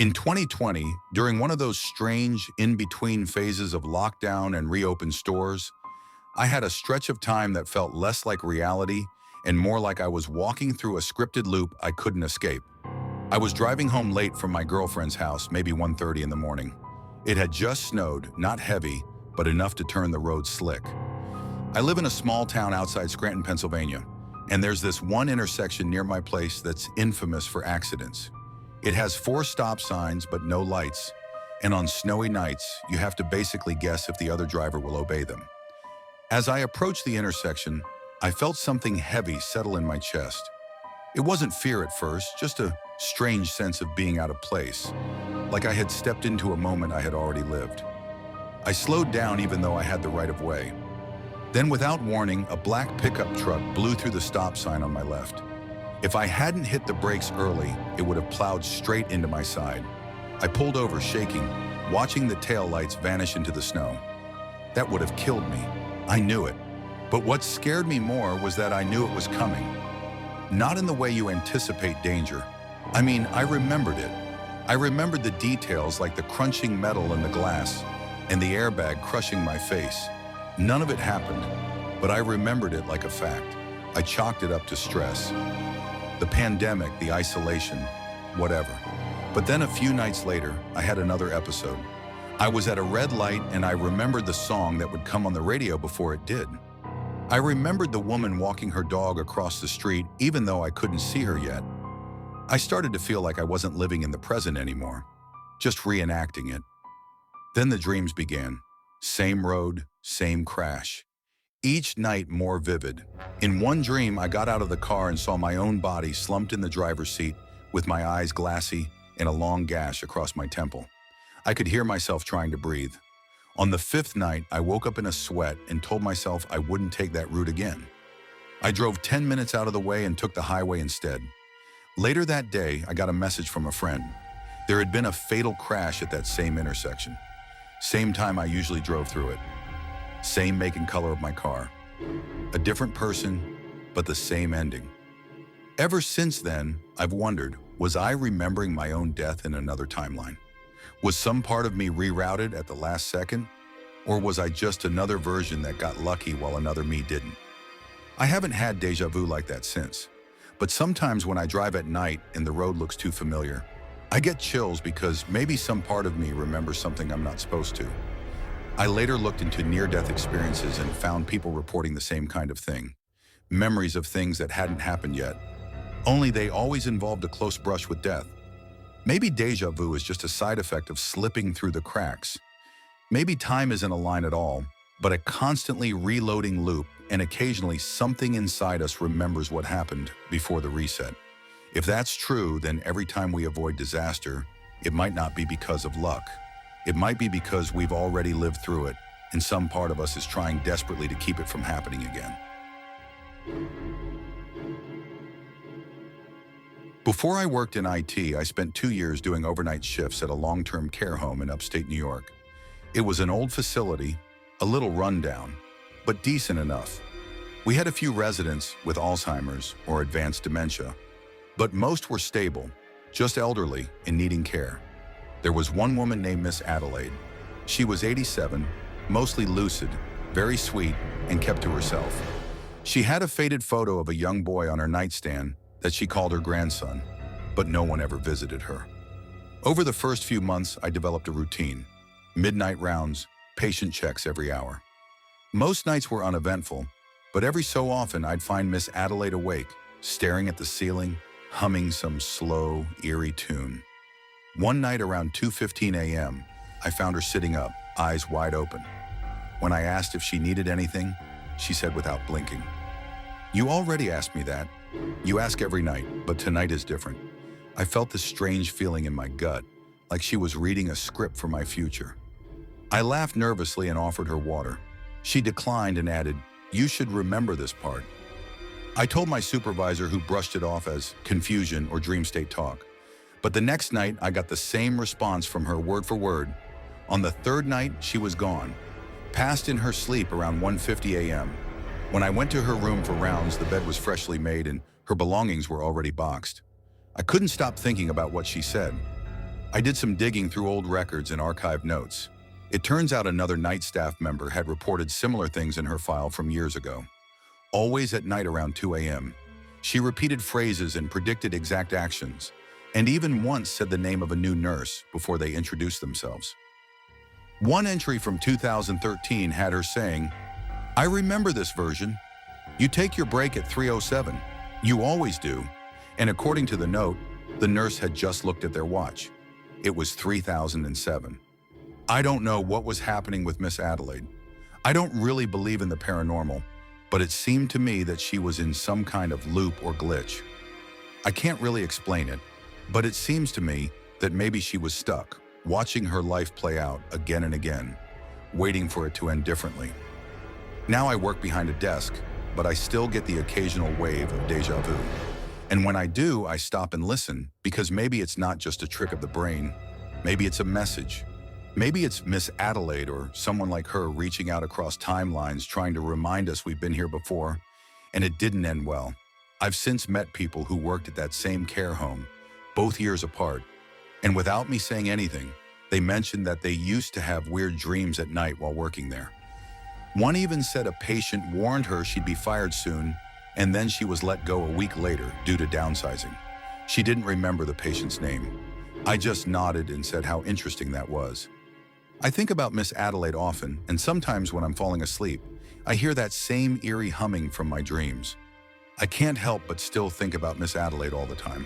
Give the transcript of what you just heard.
In 2020, during one of those strange in-between phases of lockdown and reopened stores, I had a stretch of time that felt less like reality and more like I was walking through a scripted loop I couldn't escape. I was driving home late from my girlfriend's house, maybe 1:30 in the morning. It had just snowed, not heavy, but enough to turn the road slick. I live in a small town outside Scranton, Pennsylvania, and there's this one intersection near my place that's infamous for accidents. It has 4 stop signs but no lights, and on snowy nights, you have to basically guess if the other driver will obey them. As I approached the intersection, I felt something heavy settle in my chest. It wasn't fear at first, just a strange sense of being out of place, like I had stepped into a moment I had already lived. I slowed down even though I had the right of way. Then without warning, a black pickup truck blew through the stop sign on my left. If I hadn't hit the brakes early, it would have plowed straight into my side. I pulled over shaking, watching the taillights vanish into the snow. That would have killed me. I knew it. But what scared me more was that I knew it was coming. Not in the way you anticipate danger. I remembered it. I remembered the details like the crunching metal in the glass and the airbag crushing my face. None of it happened, but I remembered it like a fact. I chalked it up to stress. The pandemic, the isolation, whatever. But then a few nights later, I had another episode. I was at a red light and I remembered the song that would come on the radio before it did. I remembered the woman walking her dog across the street even though I couldn't see her yet. I started to feel like I wasn't living in the present anymore, just reenacting it. Then the dreams began. Same road, same crash. Each night more vivid. In one dream, I got out of the car and saw my own body slumped in the driver's seat with my eyes glassy and a long gash across my temple. I could hear myself trying to breathe. On the 5th night, I woke up in a sweat and told myself I wouldn't take that route again. I drove 10 minutes out of the way and took the highway instead. Later that day, I got a message from a friend. There had been a fatal crash at that same intersection. Same time I usually drove through it. Same make and color of my car. A different person, but the same ending. Ever since then, I've wondered, was I remembering my own death in another timeline? Was some part of me rerouted at the last second? Or was I just another version that got lucky while another me didn't? I haven't had deja vu like that since. But sometimes when I drive at night and the road looks too familiar, I get chills because maybe some part of me remembers something I'm not supposed to. I later looked into near-death experiences and found people reporting the same kind of thing. Memories of things that hadn't happened yet. Only they always involved a close brush with death. Maybe deja vu is just a side effect of slipping through the cracks. Maybe time isn't a line at all, but a constantly reloading loop, and occasionally something inside us remembers what happened before the reset. If that's true, then every time we avoid disaster, it might not be because of luck. It might be because we've already lived through it, and some part of us is trying desperately to keep it from happening again. Before I worked in IT, I spent 2 years doing overnight shifts at a long-term care home in upstate New York. It was an old facility, a little rundown, but decent enough. We had a few residents with Alzheimer's or advanced dementia, but most were stable, just elderly and needing care. There was one woman named Miss Adelaide. She was 87, mostly lucid, very sweet, and kept to herself. She had a faded photo of a young boy on her nightstand that she called her grandson, but no one ever visited her. Over the first few months, I developed a routine. Midnight rounds, patient checks every hour. Most nights were uneventful, but every so often I'd find Miss Adelaide awake, staring at the ceiling, humming some slow, eerie tune. One night around 2:15 a.m., I found her sitting up, eyes wide open. When I asked if she needed anything, she said without blinking, "You already asked me that. You ask every night, but tonight is different." I felt this strange feeling in my gut, like she was reading a script for my future. I laughed nervously and offered her water. She declined and added, "You should remember this part." I told my supervisor, who brushed it off as confusion or dream state talk. But the next night, I got the same response from her word for word. On the 3rd night, she was gone, passed in her sleep around 1:50 a.m. When I went to her room for rounds, the bed was freshly made and her belongings were already boxed. I couldn't stop thinking about what she said. I did some digging through old records and archived notes. It turns out another night staff member had reported similar things in her file from years ago. Always at night around 2 a.m. She repeated phrases and predicted exact actions, and even once said the name of a new nurse before they introduced themselves. One entry from 2013 had her saying, "I remember this version. You take your break at 3:07. You always do." And according to the note, the nurse had just looked at their watch. It was 3007. I don't know what was happening with Miss Adelaide. I don't really believe in the paranormal, but it seemed to me that she was in some kind of loop or glitch. I can't really explain it, but it seems to me that maybe she was stuck, watching her life play out again and again, waiting for it to end differently. Now I work behind a desk, but I still get the occasional wave of déjà vu. And when I do, I stop and listen, because maybe it's not just a trick of the brain. Maybe it's a message. Maybe it's Miss Adelaide or someone like her reaching out across timelines trying to remind us we've been here before, and it didn't end well. I've since met people who worked at that same care home, both years apart, and without me saying anything, they mentioned that they used to have weird dreams at night while working there. One even said a patient warned her she'd be fired soon, and then she was let go a week later due to downsizing. She didn't remember the patient's name. I just nodded and said how interesting that was. I think about Miss Adelaide often, and sometimes when I'm falling asleep, I hear that same eerie humming from my dreams. I can't help but still think about Miss Adelaide all the time.